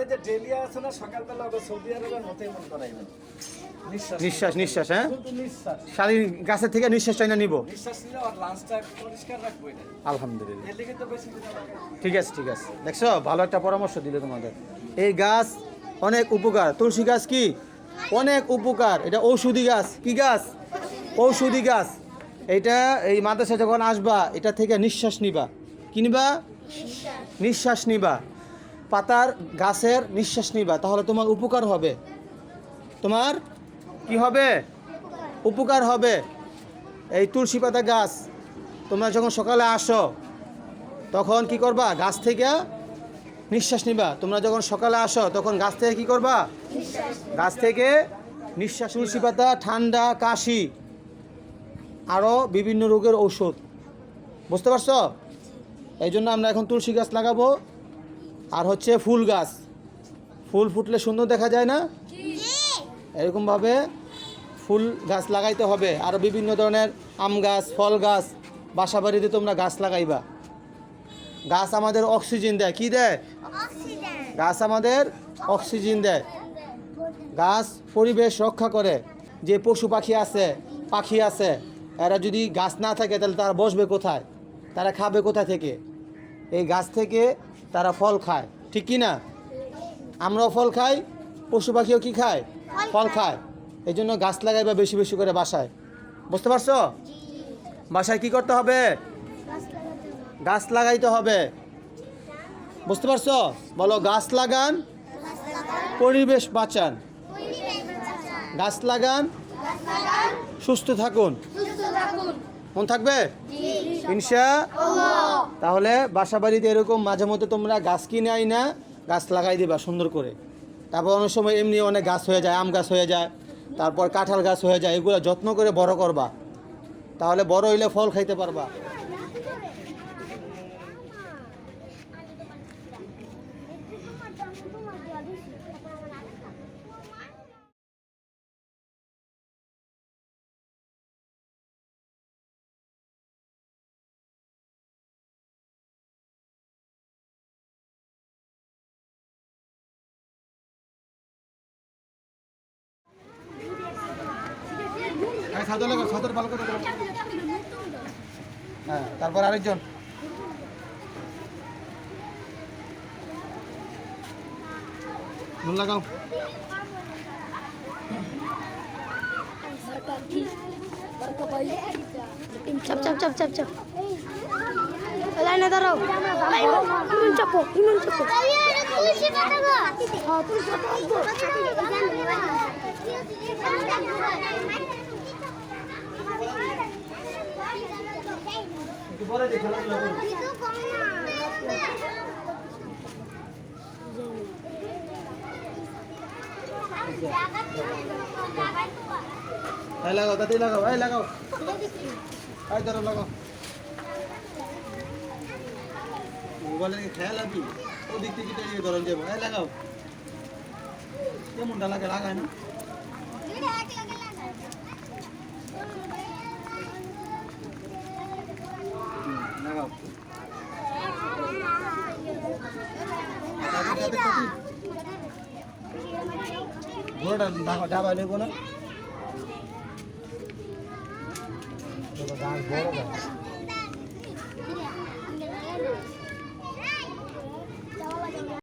এই যে ডেলিয়া আছে না সকালবেলা ওকে সৌদি আরবের মতোই মন করাইবেন। নিঃশ্বাস নিঃশ্বাস, হ্যাঁ শুধু নিঃশ্বাস। শালি গাছের থেকে নিঃশ্বাসটা না নিব। নিঃশ্বাস নিলে আর লাঞ্চটা পরিষ্কার রাখবো এটা। আলহামদুলিল্লাহ, এর লিগে তো বেশি দিন লাগে। ঠিক আছে ঠিক আছে, দেখছো ভালো একটা পরামর্শ দিলে তোমাদের। এই গাছ অনেক উপকার, তুলসী গাছ কি অনেক উপকার, এটা ঔষধি গাছ। কি গাছ? ঔষধি গাছ। এটা এই মাদ্রাসা যখন আসবা এটা থেকে নিঃশ্বাস নিবা। কি নিবা? নিঃশ্বাস নিবা, পাতার গাছের নিঃশ্বাস নিবা, তাহলে তোমার উপকার হবে। তোমার কি হবে? উপকার হবে। এই তুলসী পাতা গাছ তোমরা যখন সকালে আসো তখন কি করবা? গাছ থেকে নিঃশ্বাস নিবা। তোমরা যখন সকালে আসো তখন গাছ থেকে কি করবা? গাছ থেকে নিঃশ্বাস। তুলসী পাতা ঠান্ডা, কাশি, আরও বিভিন্ন রোগের ঔষধ। বুঝতে পারছো? এই জন্য আমরা এখন তুলসী গাছ লাগাবো। আর হচ্ছে ফুল গাছ, ফুল ফুটলে সুন্দর দেখা যায় না? এরকমভাবে ফুল গাছ লাগাইতে হবে। আরও বিভিন্ন ধরনের আম গাছ, ফল গাছ, বাসা বাড়িতে তোমরা গাছ লাগাইবা। গাছ আমাদের অক্সিজেন দেয়। কি দেয়? গাছ আমাদের অক্সিজেন দেয়। গাছ পরিবেশ রক্ষা করে। যে পশু পাখি আছে, এরা যদি গাছ না থাকে তাহলে তারা বসবে কোথায়? তারা খাবে কোথা থেকে? এই গাছ থেকে তারা ফল খায়, ঠিক কি না? আমরাও ফল খাই, পশু পাখিও কি খায়? ফল খায়। এই জন্য গাছ লাগাইবা বেশি বেশি করে বাসায়। বুঝতে পারছো? বাসায় কি করতে হবে? গাছ লাগাইতে হবে। বুঝতে পারছো? বলো, গাছ লাগান, পরিবেশ বাঁচান। গাছ লাগান, সুস্থ থাকুন। মন থাকবে ইনশাআল্লাহ। তাহলে বাসা বাড়িতে এরকম মাঝে মধ্যে তোমরা গাছ কিনে আই না, গাছ লাগাই দিবা সুন্দর করে। তারপর অনেক সময় এমনি অনেক গাছ হয়ে যায়, আম গাছ হয়ে যায়, তারপর কাঁঠাল গাছ হয়ে যায়। এগুলো যত্ন করে বড় করবা, তাহলে বড় হইলে ফল খাইতে পারবা। ছাদর ভালো করে দাও। হ্যাঁ, তারপর আরেকজন। নুন লাগাও। চাপ চাপ চাপ চাপ চাপ লাইনে দাঁড়াও। ইমন চাপো, ইমন চাপো। তুলসী পাতা গো। হ্যাঁ, তুলসী পরে দেখো লাগলো। এই লাগাও, তাতে লাগাও, এই লাগাও, এই ধরো লাগাও। মোবাইলে খেয়াল আবি ওদিক থেকে টেনে ধরন যাবো। এই লাগাও, কেমনটা লাগে? লাগায় না? লাগাও। ঘোড়াটা ডাবা নেবো না, গাছ বড় গাছ।